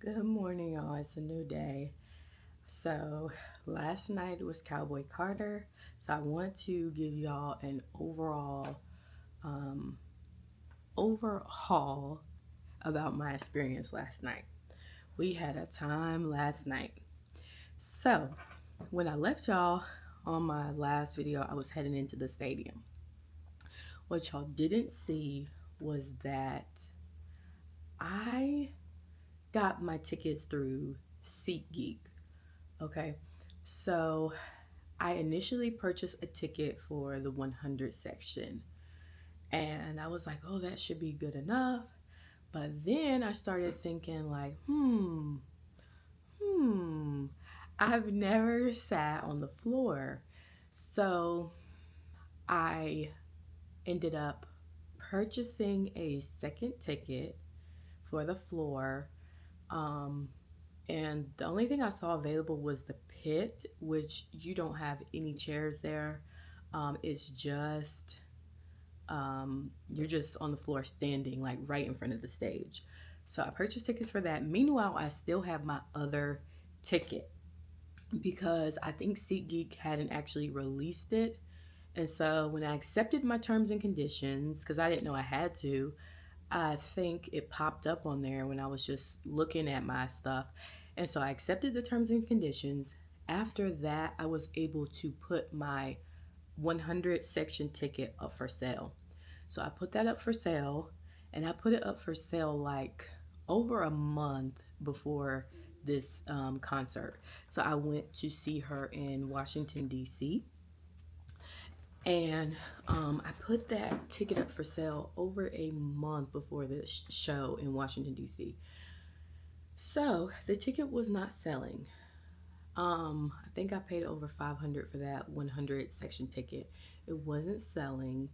Good morning, y'all. It's a new day. So, last night was Cowboy Carter. So, I want to give y'all an um, overhaul about my experience last night. We had a time last night. So, when I left y'all on my last video, I was heading into the stadium. What y'all didn't see was that I got my tickets through SeatGeek. Okay, so I initially purchased a ticket for the 100 section, and I was like, oh, that should be good enough. But then I started thinking, like, I've never sat on the floor. So I ended up purchasing a second ticket for the floor. Um, and the only thing I saw available was the pit, which you don't have any chairs there. It's just you're just on the floor standing, like right in front of the stage. So I purchased tickets for that. Meanwhile, I still have my other ticket because I think SeatGeek hadn't actually released it. And so when I accepted my terms and conditions, because I didn't know I had to, I think it popped up on there when I was just looking at my stuff. And so I accepted the terms and conditions. After that, I was able to put my 100 section ticket up for sale. So I put that up for sale, and I put it up for sale like over a month before this concert. So I went to see her in Washington, D.C. And I put that ticket up for sale over a month before the show in Washington, D.C. So the ticket was not selling. I think I paid over $500 for that 100 section ticket. It wasn't selling.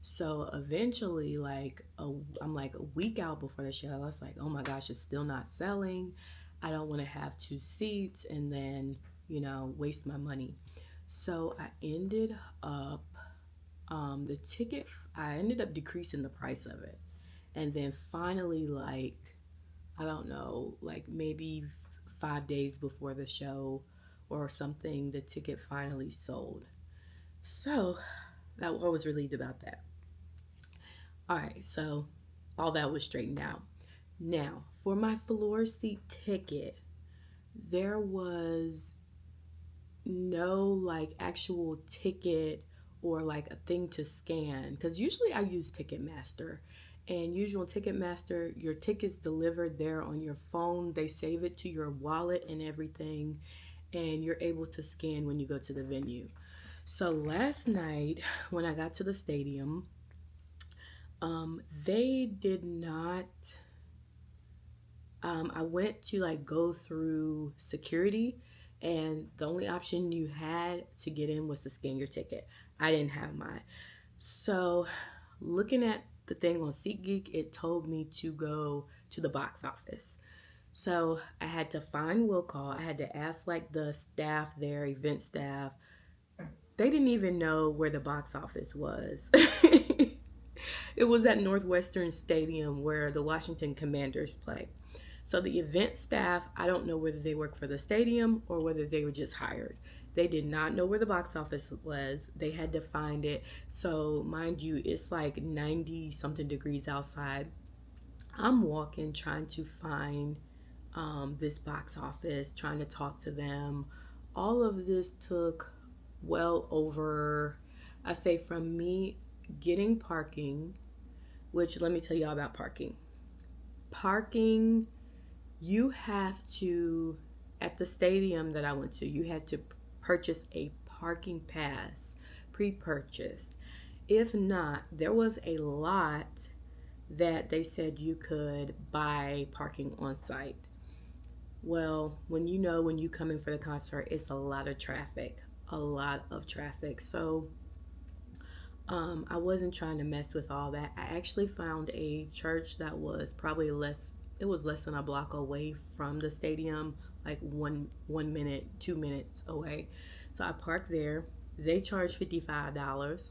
So eventually, I'm like a week out before the show. I was like, oh my gosh, it's still not selling. I don't want to have two seats and then, waste my money. So I ended up, I ended up decreasing the price of it. And then finally, I don't know, like maybe 5 days before the show or something, the ticket finally sold. So I was relieved about that. All right, so all that was straightened out. Now, for my floor seat ticket, there was no actual ticket or like a thing to scan, because usually I use Ticketmaster, and usual Ticketmaster, your ticket's delivered there on your phone. They save it to your wallet and everything, and you're able to scan when you go to the venue. So last night when I got to the stadium, they did not, I went to go through security, and the only option you had to get in was to scan your ticket. I didn't have mine. So looking at the thing on SeatGeek, it told me to go to the box office. So I had to find will call. I had to ask the staff there, event staff. They didn't even know where the box office was. It was at Northwestern Stadium where the Washington Commanders play. So the event staff, I don't know whether they work for the stadium or whether they were just hired. They did not know where the box office was. They had to find it. So mind you, it's like 90 something degrees outside. I'm walking trying to find this box office, trying to talk to them. All of this took well over, I say, from me getting parking, which let me tell y'all about parking. Parking, you have to, at the stadium that I went to, you had to purchase a parking pass, pre-purchased. If not, there was a lot that they said you could buy parking on site. Well, when you come in for the concert, it's a lot of traffic. So I wasn't trying to mess with all that. I actually found a church that was probably less than a block away from the stadium, like 1 minute, 2 minutes away. So I parked there. They charged $55.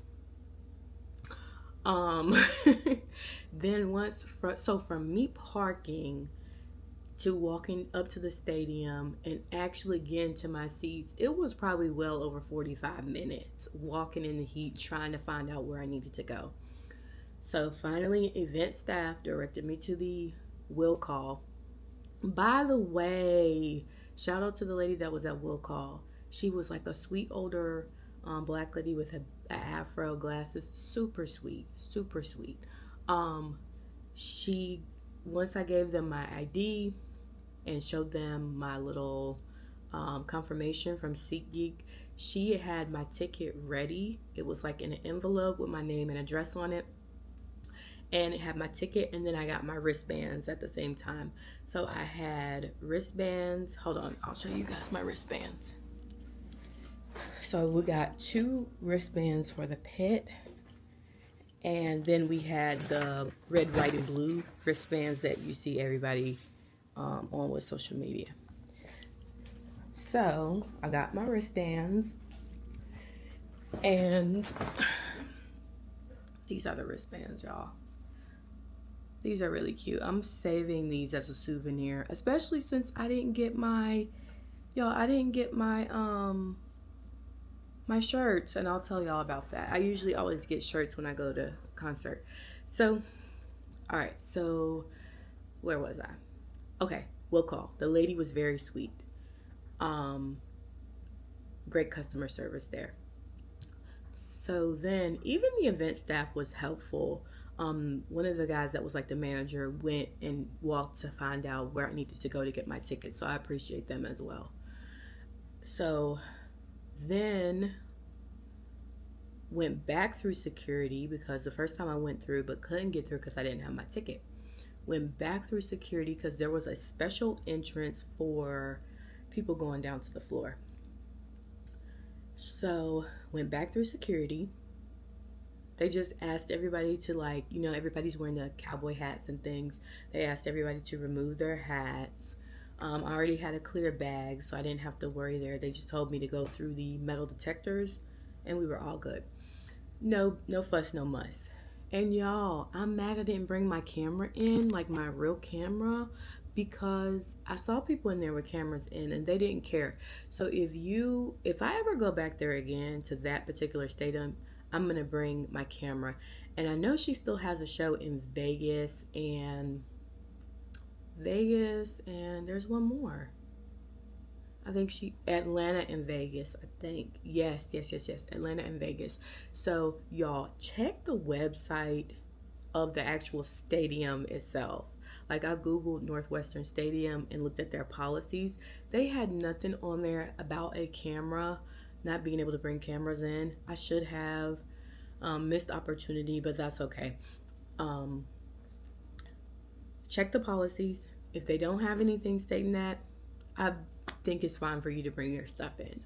Then so for me parking, to walking up to the stadium and actually getting to my seats, it was probably well over 45 minutes walking in the heat trying to find out where I needed to go. So finally, event staff directed me to the will call. By the way, shout out to the lady that was at will call. She was like a sweet older black lady with a afro, glasses, super sweet, super sweet. Um, she Once I gave them my ID and showed them my little confirmation from SeatGeek, she had my ticket ready. It was like in an envelope with my name and address on it, and it had my ticket, and then I got my wristbands at the same time. So I had wristbands. Hold on, I'll show you guys my wristbands. So we got 2 wristbands for the pit, and then we had the red, white, and blue wristbands that you see everybody on with social media. So I got my wristbands, and these are the wristbands, y'all. These are really cute. I'm saving these as a souvenir, especially since I didn't get my, my shirts, and I'll tell y'all about that. I usually always get shirts when I go to concert. So, all right, so where was I? Okay, will call. The lady was very sweet. Great customer service there. So then even the event staff was helpful. One of the guys that was like the manager went and walked to find out where I needed to go to get my ticket. So I appreciate them as well. So then went back through security, because the first time I went through but couldn't get through because I didn't have my ticket. Went back through security because there was a special entrance for people going down to the floor. So went back through security. They just asked everybody to, like, everybody's wearing the cowboy hats and things. They asked everybody to remove their hats. I already had a clear bag, so I didn't have to worry there. They just told me to go through the metal detectors, and we were all good. No fuss, no muss. And y'all, I'm mad I didn't bring my camera in, like my real camera, because I saw people in there with cameras in and they didn't care. So if I ever go back there again to that particular stadium, I'm gonna bring my camera. And I know she still has a show in Vegas and there's one more. I think Atlanta and Vegas, I think. Yes. Atlanta and Vegas. So y'all, check the website of the actual stadium itself. Like, I Googled Northwestern Stadium and looked at their policies. They had nothing on there about a camera, not being able to bring cameras in. I should have missed opportunity, but that's okay. Check the policies. If they don't have anything stating that, I think it's fine for you to bring your stuff in.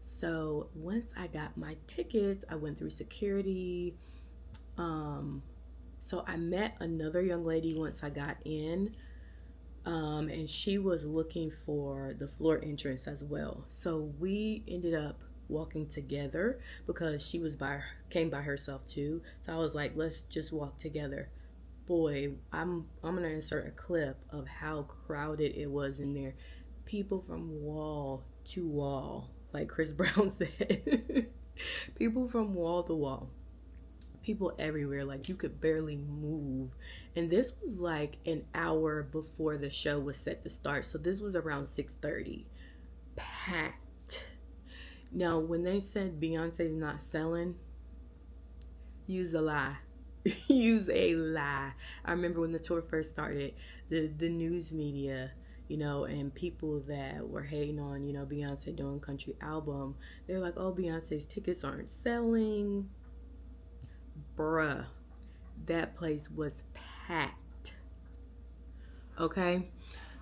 So once I got my tickets, I went through security. So I met another young lady once I got in, and she was looking for the floor entrance as well. So we ended up walking together because she came by herself too. So I was like, let's just walk together. Boy, I'm gonna insert a clip of how crowded it was in there. People from wall to wall, like Chris Brown said. People from wall to wall. People everywhere, like you could barely move. And this was like an hour before the show was set to start. So this was around 6:30. Packed. Now, when they said Beyonce's not selling, use a lie. Use a lie. I remember when the tour first started, the news media, and people that were hating on, Beyonce doing country album, they're like, oh, Beyonce's tickets aren't selling. Bruh, that place was packed. Okay,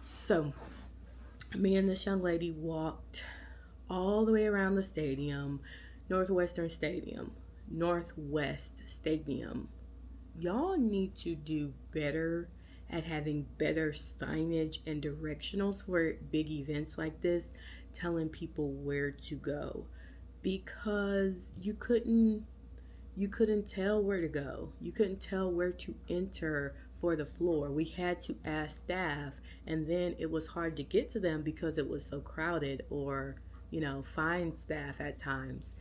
so me and this young lady walked all the way around the stadium, Northwest Stadium. Y'all need to do better at having better signage and directionals for big events like this, telling people where to go, because you couldn't tell where to go. You couldn't tell where to enter for the floor. We had to ask staff, and then it was hard to get to them because it was so crowded, or, find staff at times.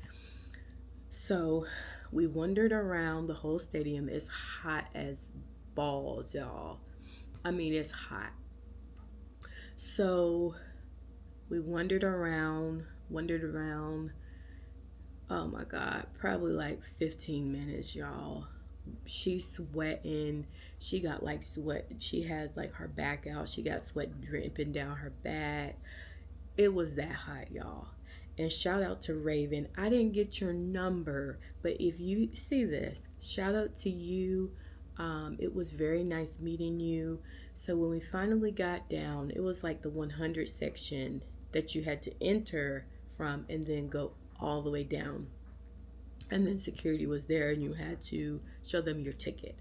So we wandered around the whole stadium. It's hot as balls, y'all. I mean, it's hot. So we wandered around. Oh my God, probably like 15 minutes, y'all. She's sweating. She got like sweat. She had like her back out. She got sweat dripping down her back. It was that hot, y'all. And shout out to Raven. I didn't get your number, but if you see this, shout out to you. It was very nice meeting you. So when we finally got down, it was like the 100 section that you had to enter from and then go all the way down. And then security was there and you had to show them your ticket.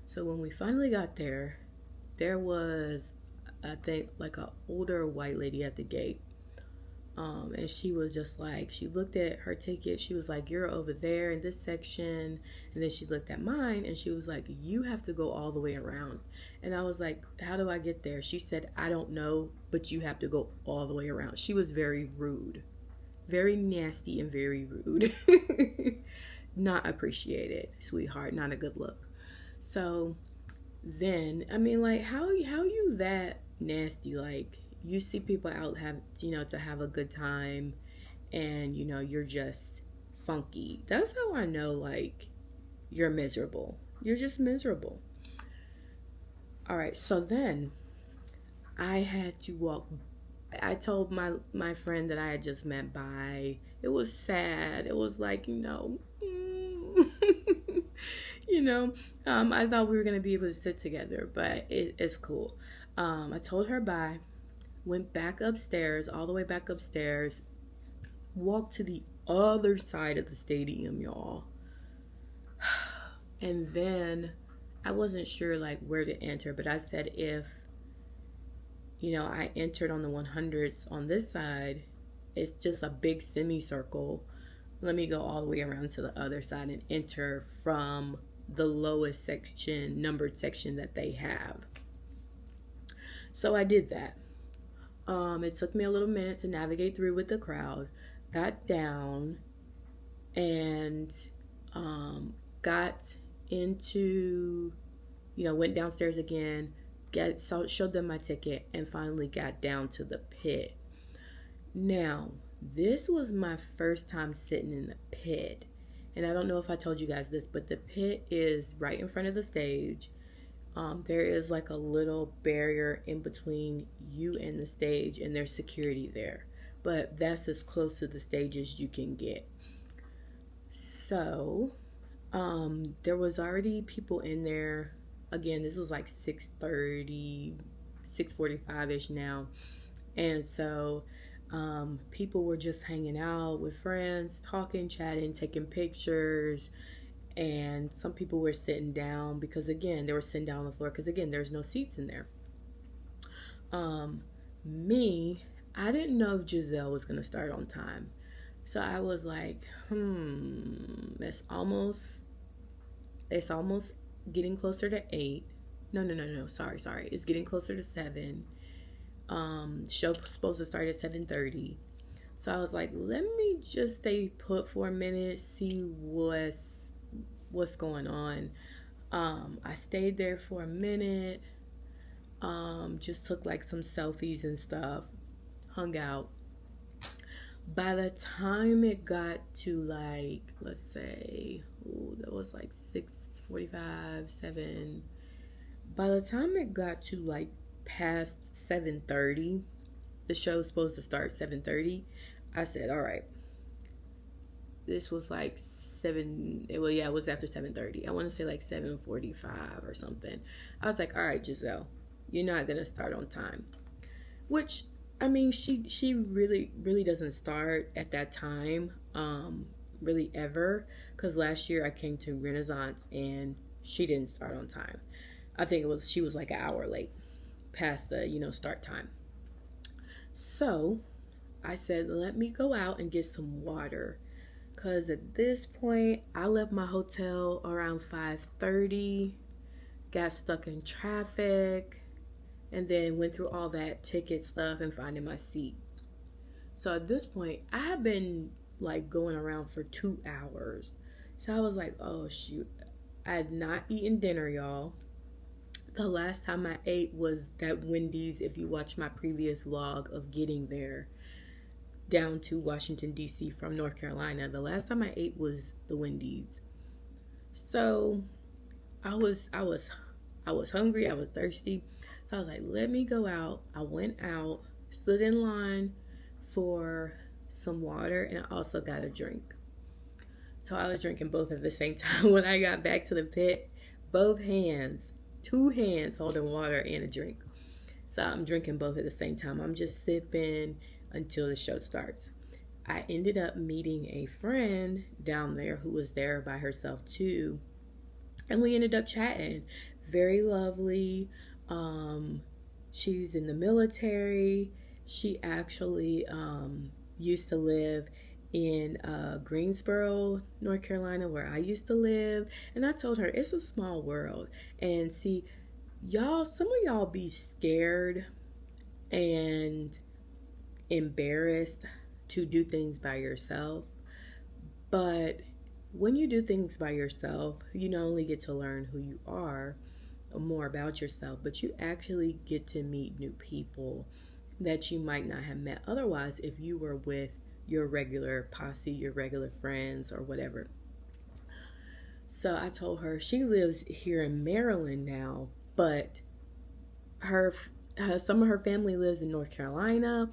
So when we finally got there, there was, I think, like an older white lady at the gate. And she was just like, she looked at her ticket. She was like, you're over there in this section. And then she looked at mine and she was like, you have to go all the way around. And I was like, how do I get there? She said, I don't know, but you have to go all the way around. She was very rude, very nasty and very rude. Not appreciated, sweetheart. Not a good look. So then, I mean, like, how you that nasty? Like, you see people out to have a good time, and you're just funky. That's how I know, like, you're miserable. You're just miserable. All right, so then I had to walk. I told my friend that I had just met bye. It was sad. It was like, I thought we were gonna be able to sit together, but it's cool. I told her bye. Went back upstairs, all the way back upstairs, walked to the other side of the stadium, y'all. And then I wasn't sure like where to enter, but I said if I entered on the 100s on this side, it's just a big semicircle. Let me go all the way around to the other side and enter from the lowest section, numbered section that they have. So I did that. It took me a little minute to navigate through with the crowd, got down, and got into, went downstairs again, showed them my ticket, and finally got down to the pit. Now, this was my first time sitting in the pit, and I don't know if I told you guys this, but the pit is right in front of the stage. There is like a little barrier in between you and the stage, and there's security there, but that's as close to the stage as you can get. So there was already people in there. Again, this was like 6:30, 6:45ish now, and so people were just hanging out with friends, talking, chatting, taking pictures. And some people were sitting down because, again, they were sitting down on the floor because, again, there's no seats in there. I didn't know if Giselle was going to start on time. So I was like, it's almost getting closer to 8. No, sorry. It's getting closer to 7. Show's supposed to start at 7:30. So I was like, let me just stay put for a minute, see what's going on. I stayed there for a minute, just took like some selfies and stuff, hung out. By the time it got to like, let's say, that was like 6:45, 7. By the time it got to like past 7:30, the show was supposed to start 7:30. I said, all right. This was like it was after 7:30. I want to say like 7:45 or something. I was like, all right, Giselle, you're not gonna start on time. Which, I mean, she really doesn't start at that time, really ever. Because last year I came to Renaissance and she didn't start on time. I think she was like an hour late past the start time. So I said, let me go out and get some water. Because at this point, I left my hotel around 5:30, got stuck in traffic, and then went through all that ticket stuff and finding my seat. So at this point, I had been like going around for 2 hours. So I was like, oh shoot, I had not eaten dinner, y'all. The last time I ate was that Wendy's, if you watch my previous vlog of getting there down to Washington, D.C. from North Carolina. The last time I ate was the Wendy's. So I was hungry, I was thirsty. So I was like, let me go out. I went out, stood in line for some water, and I also got a drink. So I was drinking both at the same time. When I got back to the pit, both hands, 2 hands holding water and a drink. So I'm drinking both at the same time. I'm just sipping until the show starts. I ended up meeting a friend down there who was there by herself too. And we ended up chatting. Very lovely. She's in the military. She actually used to live in Greensboro, North Carolina, where I used to live. And I told her it's a small world. And see, y'all, some of y'all be scared and embarrassed to do things by yourself. But when you do things by yourself, you not only get to learn who you are, more about yourself, but you actually get to meet new people that you might not have met otherwise if you were with your regular posse, your regular friends, or whatever. So I told her she lives here in Maryland now, but some of her family lives in North Carolina.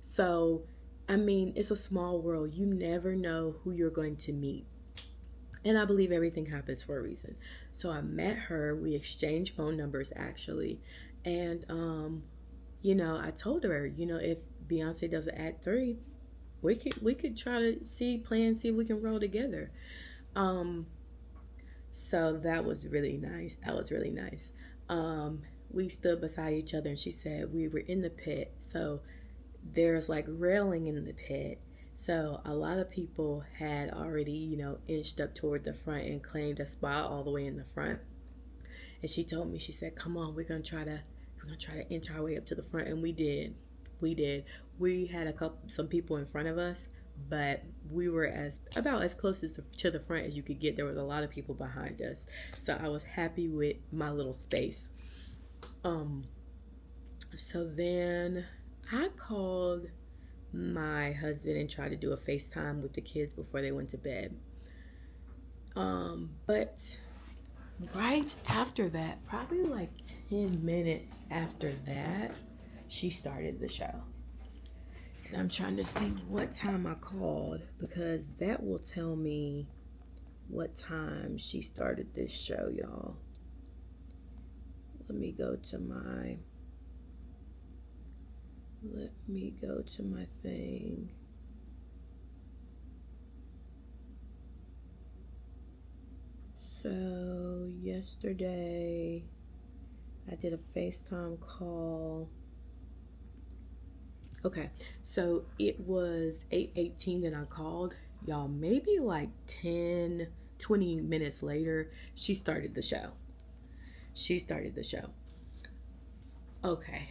So I mean, it's a small world. You never know who you're going to meet. And I believe everything happens for a reason. So I met her. We exchanged phone numbers actually. And I told her, if Beyonce does an act 3, we could try to see if we can roll together. So that was really nice. We stood beside each other, and she said we were in the pit. So there's like railing in the pit. So a lot of people had already, inched up toward the front and claimed a spot all the way in the front. And she told me, she said, "Come on, we're gonna try to inch our way up to the front." And we did. We had some people in front of us, but we were about as close to the front as you could get. There was a lot of people behind us, so I was happy with my little space. So then I called my husband and tried to do a FaceTime with the kids before they went to bed. But right after that, probably like 10 minutes after that, she started the show. And I'm trying to see what time I called, because that will tell me what time she started this show, y'all. Let me go to my thing. So yesterday I did a FaceTime call. Okay, so it was 8:18 that I called. Y'all, maybe like 10-20 minutes later, she started the show. Okay,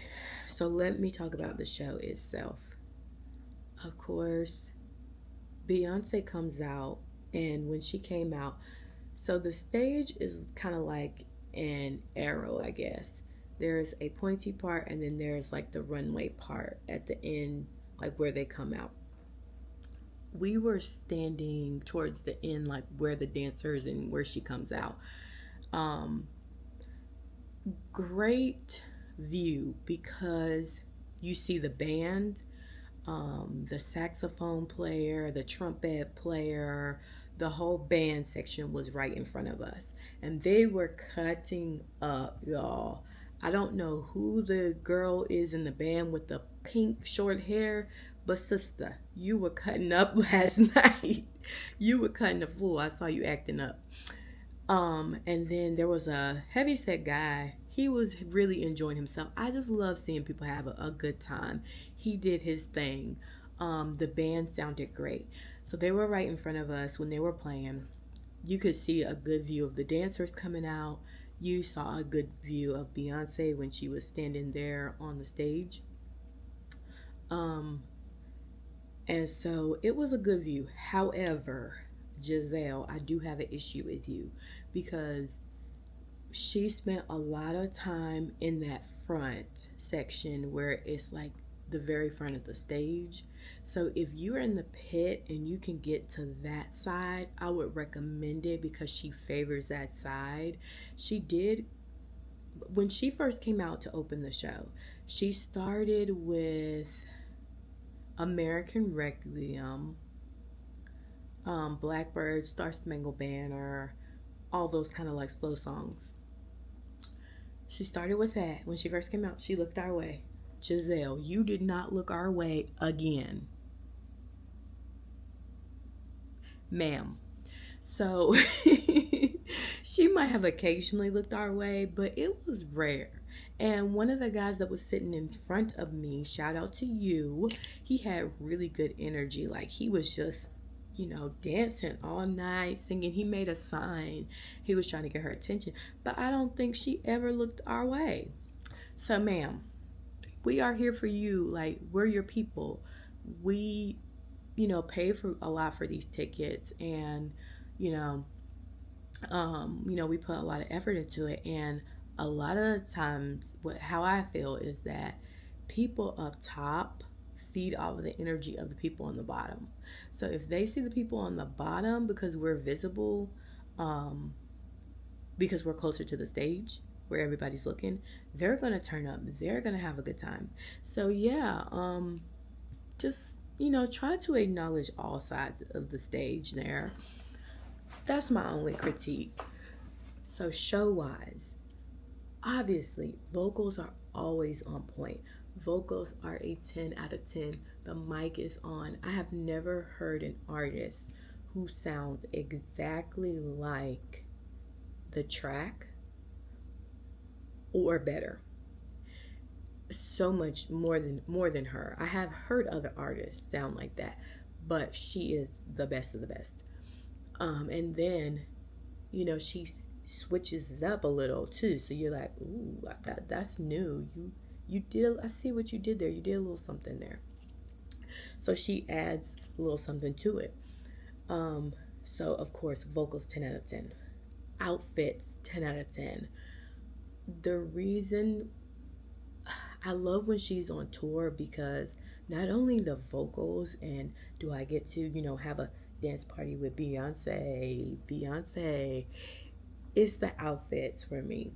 so let me talk about the show itself. Of course, Beyonce comes out, and when she came out, so the stage is kind of like an arrow, I guess. There's a pointy part, and then there's like the runway part at the end, like where they come out. We were standing towards the end, like where the dancers and where she comes out. Great view, because you see the band, the saxophone player, the trumpet player, the whole band section was right in front of us, and they were cutting up, y'all. I don't know who the girl is in the band with the pink short hair, but sister, you were cutting up last night. You were cutting the fool. I saw you acting up. And then there was a heavyset guy. He was really enjoying himself. I just love seeing people have a good time. He did his thing. The band sounded great. So they were right in front of us when they were playing. You could see a good view of the dancers coming out. you saw a good view of Beyonce when she was standing there on the stage. Um, and so it was a good view. However, Giselle, I do have an issue with you because she spent a lot of time in that front section where it's like the very front of the stage. So if you're in the pit and you can get to that side, I would recommend it because she favors that side. She did when she first came out to open the show. She started with American Requiem, Blackbird, Star Spangled Banner, all those kind of like slow songs. She started with that. When she first came out, she looked our way. Giselle, you did not look our way again. Ma'am. So she might have occasionally looked our way, but it was rare. And one of the guys that was sitting in front of me, shout out to you, he had really good energy. Like he was just, dancing all night, singing. He made a sign. He was trying to get her attention. But I don't think she ever looked our way. So, ma'am, we are here for you. Like, we're your people. We, pay for a lot for these tickets, and you know, we put a lot of effort into it. And a lot of the times, how I feel is that people up top feed off of the energy of the people on the bottom. So if they see the people on the bottom because we're visible, because we're closer to the stage where everybody's looking, they're gonna turn up. They're gonna have a good time. So yeah, just try to acknowledge all sides of the stage there. That's my only critique. So show wise, obviously vocals are always on point. Vocals are a 10 out of 10. The mic is on. I have never heard an artist who sounds exactly like the track or better. So much more than her. I have heard other artists sound like that, but she is the best of the best. And then, she switches it up a little too. So you're like, ooh, that's new. You did. I see what you did there. You did a little something there. So she adds a little something to it. So of course, vocals 10 out of 10. Outfits 10 out of 10. The reason I love when she's on tour because not only the vocals and do I get to, have a dance party with Beyonce, it's the outfits for me.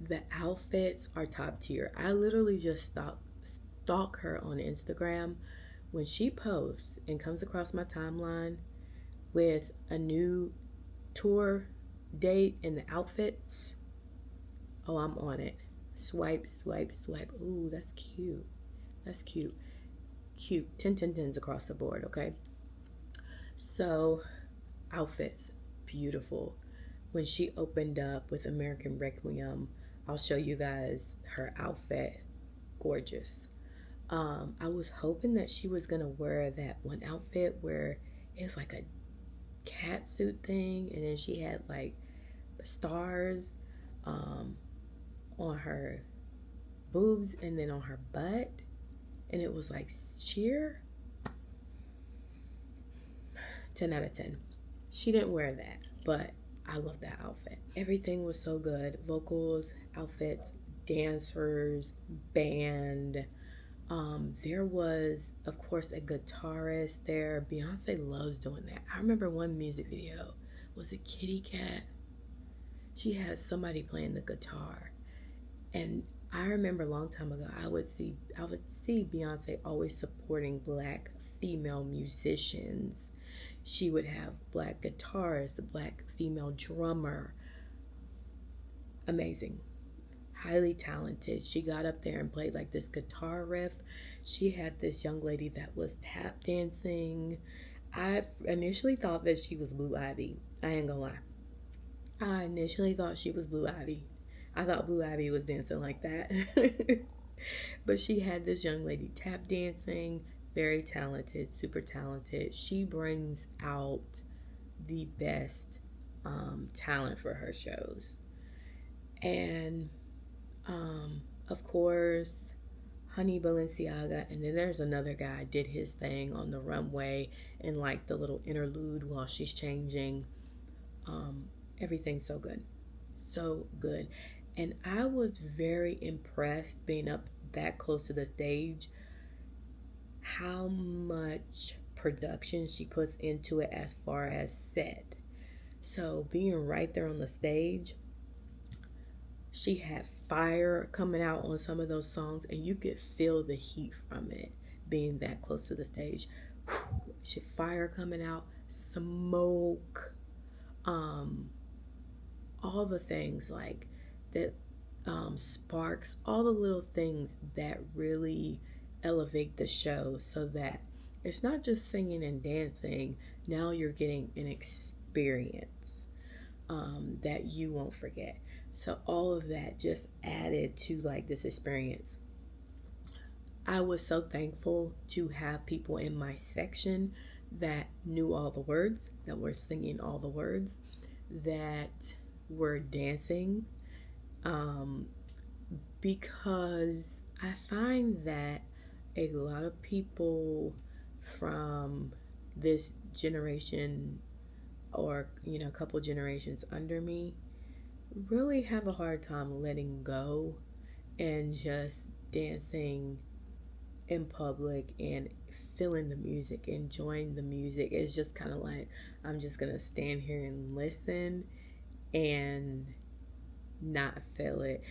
The outfits are top tier. I literally just stalk her on Instagram. When she posts and comes across my timeline with a new tour date and the outfits, oh, I'm on it. Swipe, swipe, swipe. Ooh, that's cute. That's cute. Cute. 10, 10, 10s across the board, okay? So, outfits, beautiful. When she opened up with American Requiem, I'll show you guys her outfit. Gorgeous. I was hoping that she was gonna wear that one outfit where it's like a cat suit thing, and then she had like stars on her boobs and then on her butt, and it was like sheer. 10 out of 10. She didn't wear that, but I love that outfit. Everything was so good. Vocals, outfits, dancers, band. There was, of course, a guitarist there. Beyonce loves doing that. I remember one music video. Was it Kitty Cat? She had somebody playing the guitar. And I remember a long time ago, I would see Beyonce always supporting Black female musicians. She would have Black guitarist, a Black female drummer. Amazing. Highly talented. She got up there and played like this guitar riff. She had this young lady that was tap dancing. I initially thought that she was Blue Ivy. I ain't gonna lie. I initially thought she was Blue Ivy. I thought Blue Ivy was dancing like that. But she had this young lady tap dancing. Very talented, super talented. She brings out the best talent for her shows. And of course, Honey Balenciaga, and then there's another guy did his thing on the runway and like the little interlude while she's changing. Um, Everything's so good, so good, and I was very impressed being up that close to the stage. How much production she puts into it as far as set. So being right there on the stage, she had fire coming out on some of those songs, and you could feel the heat from it being that close to the stage. She fire coming out, smoke, um, all the things like that, sparks, all the little things that really elevate the show so that it's not just singing and dancing. Now you're getting an experience that you won't forget. So all of that just added to like this experience. I was so thankful to have people in my section that knew all the words, that were singing all the words, that were dancing. Um, because I find that a lot of people from this generation, or a couple generations under me, really have a hard time letting go and just dancing in public and feeling the music, enjoying the music. It's just kind of like, I'm just gonna stand here and listen and not feel it.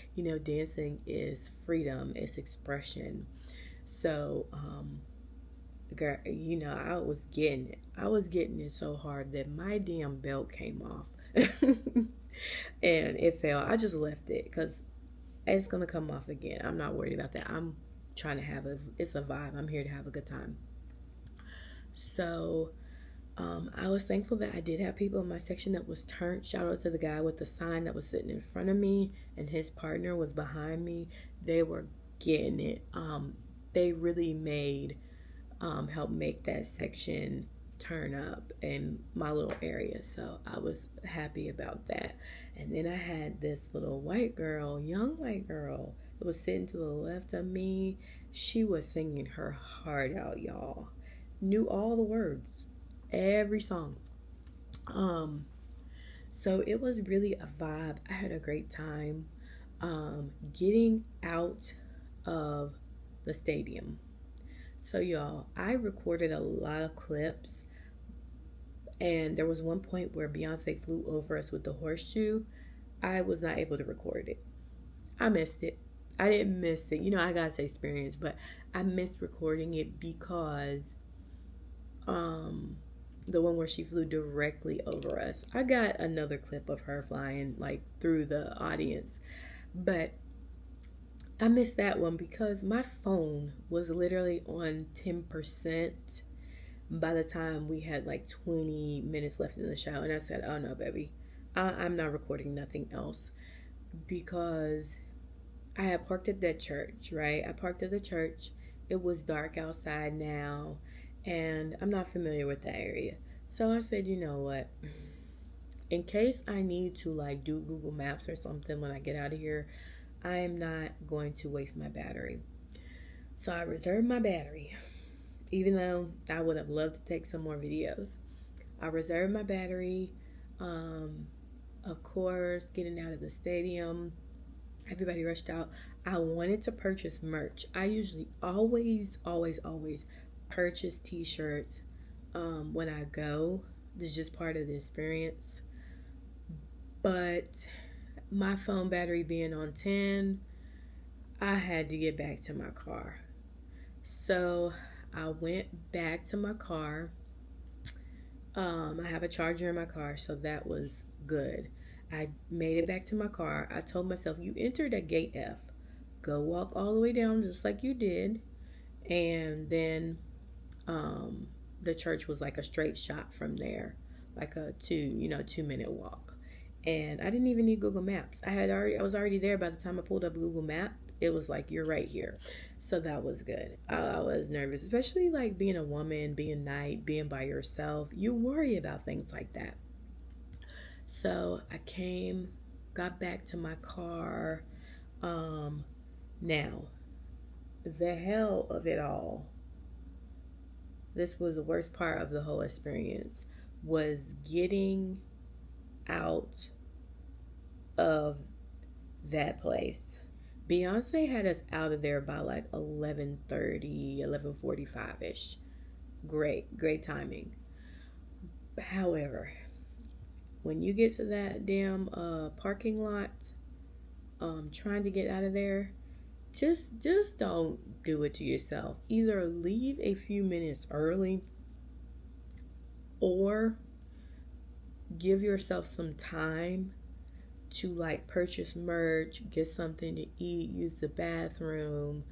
Dancing is freedom, it's expression. So, girl, I was getting it so hard that my damn belt came off. And it fell. I just left it because it's gonna come off again. I'm not worried about that. I'm trying to it's a vibe. I'm here to have a good time. So I was thankful that I did have people in my section that was turned. Shout out to the guy with the sign that was sitting in front of me, and his partner was behind me. They were getting it. They really helped make that section turn up in my little area. So I was happy about that. And then I had this little white girl, young white girl, that was sitting to the left of me. She was singing her heart out, y'all. Knew all the words, every song. So it was really a vibe. I had a great time getting out of the stadium. So y'all, I recorded a lot of clips, and there was one point where Beyonce flew over us with the horseshoe. I was not able to record it. I missed it. I didn't miss it. I got to experience, but I missed recording it because the one where she flew directly over us. I got another clip of her flying like through the audience, but I missed that one because my phone was literally on 10% by the time we had like 20 minutes left in the show. And I said, oh no, baby, I'm not recording nothing else, because I had parked at that church, right? I parked at the church. It was dark outside now, and I'm not familiar with that area. So I said, you know what? In case I need to like do Google Maps or something when I get out of here, I am not going to waste my battery. So I reserved my battery, even though I would have loved to take some more videos. I reserved my battery. Of course, getting out of the stadium, everybody rushed out. I wanted to purchase merch. I usually always purchase t-shirts when I go. This is just part of the experience. But my phone battery being on 10, I had to get back to my car. So I went back to my car. I have a charger in my car, so that was good. I made it back to my car. I told myself, you entered at gate F. Go walk all the way down just like you did. And then the church was like a straight shot from there, like a 2-minute walk. And I didn't even need Google Maps. I was already there by the time I pulled up Google Map. It was like, you're right here. So that was good. I was nervous, especially like being a woman, being night, being by yourself. You worry about things like that. So I came got back to my car. Now, the hell of it all, this was the worst part of the whole experience, was getting out of that place. Beyonce had us out of there by like 11:30, 11:45ish. Great timing. However, when you get to that damn parking lot, trying to get out of there, just don't do it to yourself. Either leave a few minutes early or give yourself some time to like purchase merch, get something to eat, use the bathroom,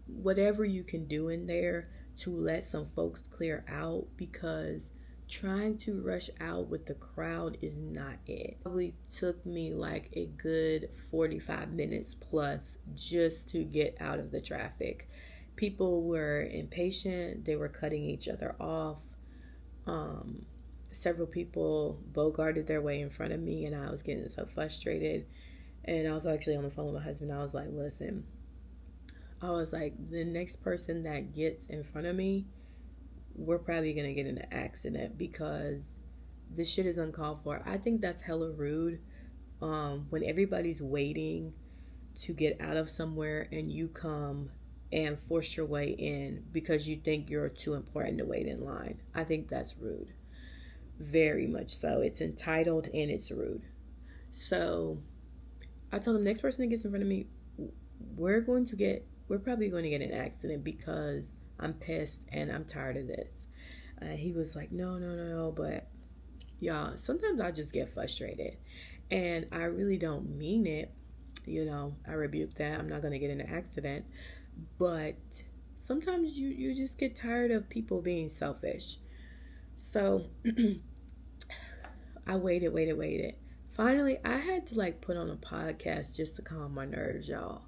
whatever you can do in there to let some folks clear out, because trying to rush out with the crowd is not it. It probably took me like a good 45 minutes plus just to get out of the traffic. People were impatient, they were cutting each other off. Several people bogarted their way in front of me, and I was getting so frustrated. And I was actually on the phone with my husband. I was like, listen, I was like, the next person that gets in front of me, we're probably gonna get in an accident, because this shit is uncalled for. I think that's hella rude. When everybody's waiting to get out of somewhere and you come and force your way in because you think you're too important to wait in line. I think that's rude. Very much so. It's entitled and it's rude. So I told him, next person that gets in front of me, we're probably going to get in an accident, because I'm pissed and I'm tired of this. He was like, no, but y'all, sometimes I just get frustrated and I really don't mean it. I rebuke that. I'm not going to get in an accident. But sometimes you just get tired of people being selfish. So I waited. Finally, I had to like put on a podcast just to calm my nerves, y'all.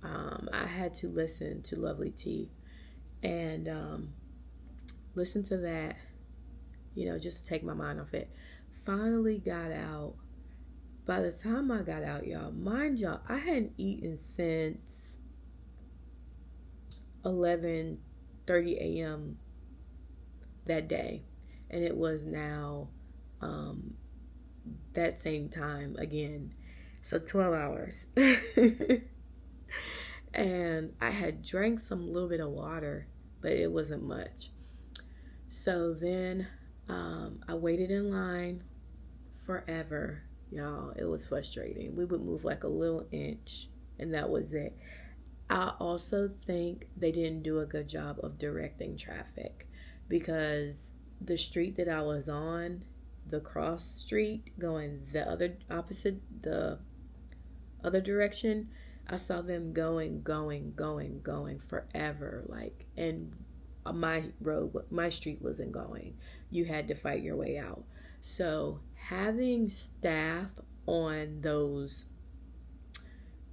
I had to listen to Lovely Tea and listen to that, just to take my mind off it. Finally got out. By the time I got out, y'all, mind y'all, I hadn't eaten since 11:30 a.m. that day, and it was now that same time again, so 12 hours. And I had drank some little bit of water, but it wasn't much. So then I waited in line forever, y'all. It was frustrating. We would move like a little inch and that was it. I also think they didn't do a good job of directing traffic, because the street that I was on, the cross street going the other direction, I saw them going forever, like, and my street wasn't going. You had to fight your way out. So having staff on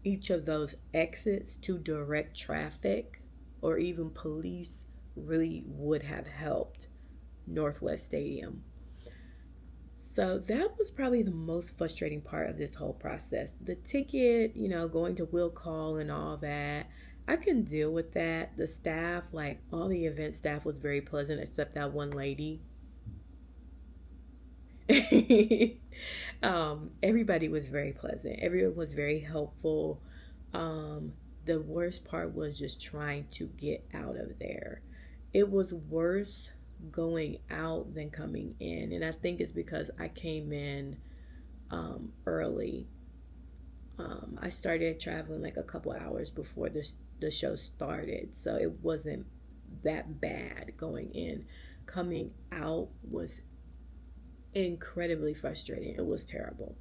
each of those exits to direct traffic, or even police, really would have helped Northwest Stadium. So that was probably the most frustrating part of this whole process. The ticket, going to will call and all that, I can deal with that. The staff, like all the event staff, was very pleasant except that one lady. Everybody was very pleasant. Everyone was very helpful. The worst part was just trying to get out of there. It was worse going out than coming in, and I think it's because I came in early. I started traveling like a couple hours before the show started, so it wasn't that bad going in. Coming out was incredibly frustrating. It was terrible.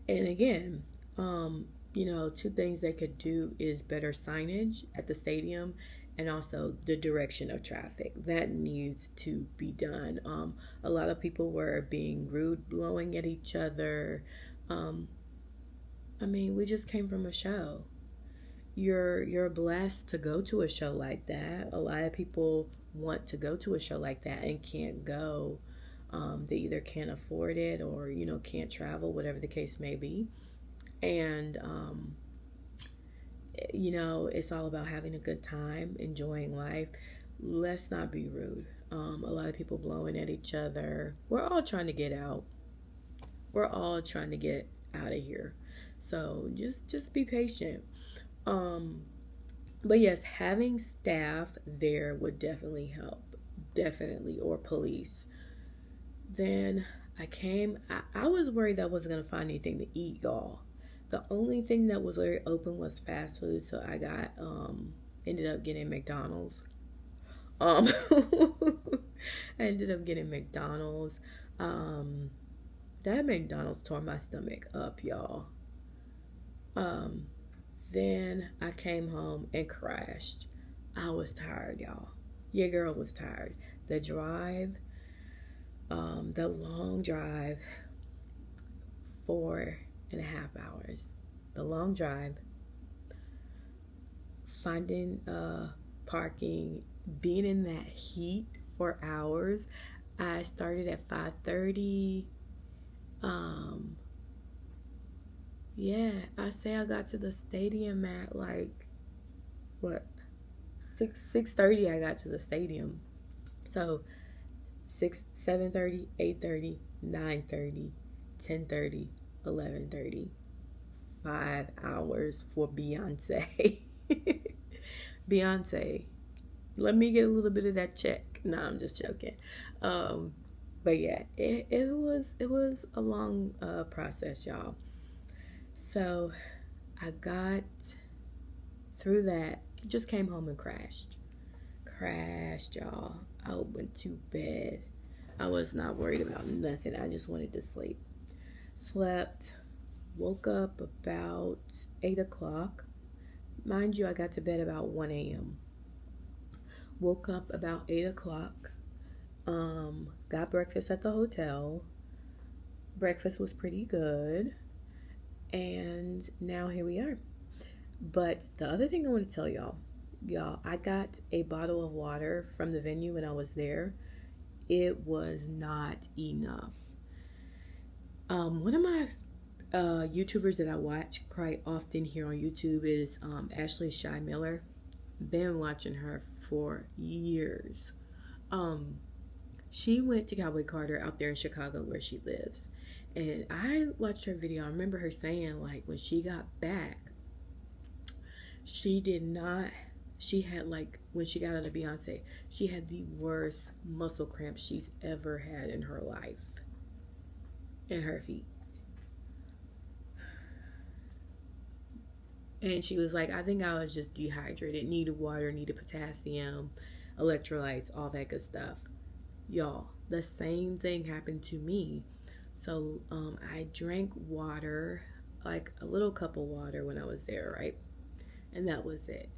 And again, two things they could do is better signage at the stadium, and also the direction of traffic. That needs to be done. A lot of people were being rude, blowing at each other. We just came from a show. You're blessed to go to a show like that. A lot of people want to go to a show like that and can't go. They either can't afford it or, can't travel, whatever the case may be. And, it's all about having a good time, enjoying life. Let's not be rude. A lot of people blowing at each other. We're all trying to get out. We're all trying to get out of here. So just be patient. Um, but yes, having staff there would definitely help. Definitely, or police. Then I was worried that I wasn't gonna find anything to eat, y'all. The only thing that was very open was fast food, so I got ended up getting McDonald's. Um I ended up getting McDonald's. Um that McDonald's tore my stomach up, y'all. Um then I came home and crashed. I was tired, y'all. Your girl was tired. The drive, the long drive, 4.5 hours. The long drive, finding parking, being in that heat for hours. I started at 5:30. Um, yeah, I say I got to the stadium at like what 6:30. I got to the stadium. So 7:30, 8:30, 9:30, 10:30, 11:30. 5 hours for Beyonce. Beyonce, let me get a little bit of that check. No, I'm just joking. Um, but yeah, it was a long process, y'all. So I got through that. Just came home and crashed, y'all. I went to bed. I was not worried about nothing. I just wanted to sleep. Slept. Woke up about 8 o'clock. Mind you, I got to bed about 1 a.m. Woke up about 8 o'clock. Got breakfast at the hotel. Breakfast was pretty good. And now here we are. But the other thing I want to tell y'all, I got a bottle of water from the venue when I was there. It was not enough. One of my YouTubers that I watch quite often here on YouTube is Ashley Shy Miller. Been watching her for years. She went to Cowboy Carter out there in Chicago where she lives. And I watched her video. I remember her saying, like, when she got back, she did not, she had, like, when she got out of Beyonce, she had the worst muscle cramps she's ever had in her life. In her feet. And she was like, I think I was just dehydrated, needed water, needed potassium, electrolytes, all that good stuff. Y'all, the same thing happened to me. So I drank water, like a little cup of water when I was there, right? And that was it.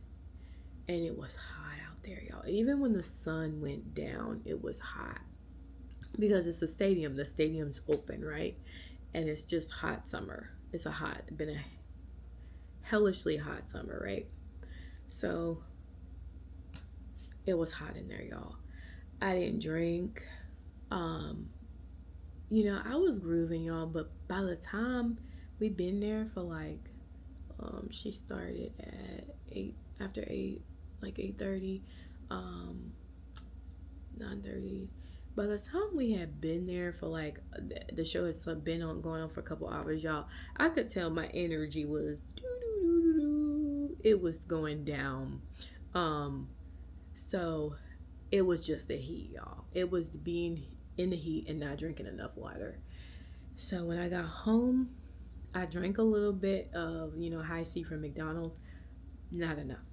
And it was hot out there, y'all. Even when the sun went down, it was hot. Because it's a stadium. The stadium's open, right? And it's just hot summer. It's been a hellishly hot summer, right? So it was hot in there, y'all. I didn't drink. I was grooving, y'all, but by the time we'd been there for like she started at 8, after 8, like 8:30, 9:30. By the time we had been there for like the show had been going on for a couple hours, y'all, I could tell my energy was it was going down. So it was just the heat, y'all. It was being in the heat and not drinking enough water. So when I got home, I drank a little bit of, high C from McDonald's. Not enough.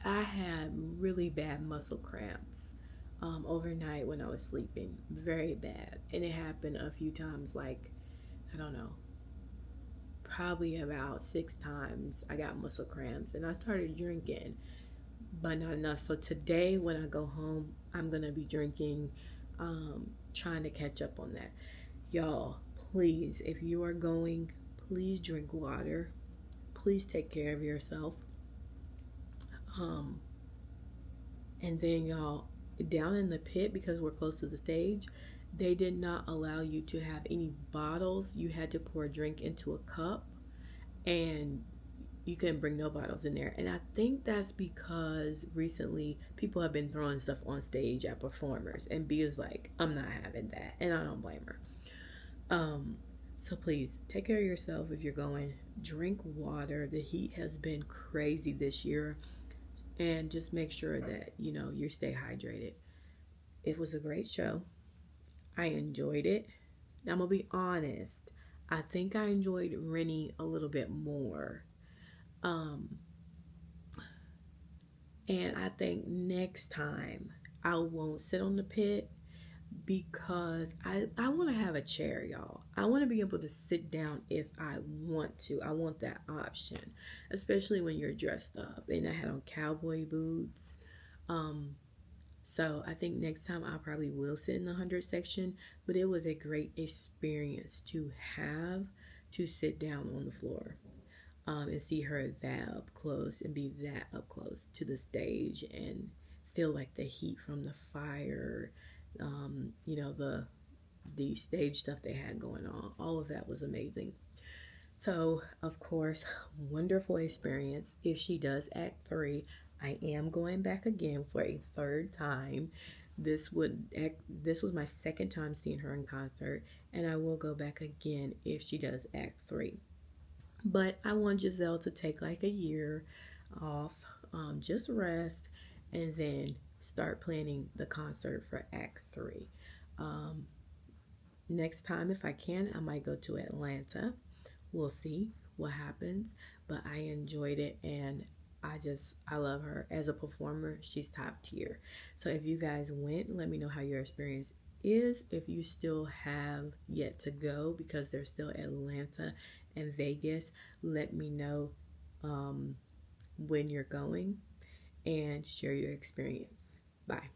I had really bad muscle cramps overnight when I was sleeping. Very bad. And it happened a few times, like, I don't know, probably about 6 times I got muscle cramps. And I started drinking, but not enough. So today when I go home, I'm going to be drinking, trying to catch up on that. Y'all, please, if you are going, please drink water. Please take care of yourself. And then y'all, down in the pit, because we're close to the stage, They did not allow you to have any bottles. You had to pour a drink into a cup, and you couldn't bring no bottles in there. And I think that's because recently people have been throwing stuff on stage at performers, and B is like, I'm not having that, and I don't blame her. Um, so please take care of yourself if you're going. Drink water. The heat has been crazy this year, and just make sure that you stay hydrated. It was a great show. I enjoyed it. Now, I'm gonna be honest. I think I enjoyed Rennie a little bit more. Um, and I think next time I won't sit on the pit because I want to have a chair, y'all. I want to be able to sit down if I want to. I want that option, especially when you're dressed up. And I had on cowboy boots. Um, so I think next time I probably will sit in the 100 section, but it was a great experience to have to sit down on the floor and see her that up close and be that up close to the stage and feel like the heat from the fire, the stage stuff they had going on. All of that was amazing. So, of course, wonderful experience. If she does Act 3, I am going back again for a third time. This was my second time seeing her in concert, and I will go back again if she does Act 3. But I want Giselle to take like a year off, just rest, and then start planning the concert for Act 3. Um, Next time, if I can, I might go to Atlanta. We'll see what happens. But I enjoyed it, and I love her as a performer. She's top tier. So if you guys went, let me know how your experience is. If you still have yet to go, because there's still Atlanta and Vegas, let me know when you're going and share your experience. Bye.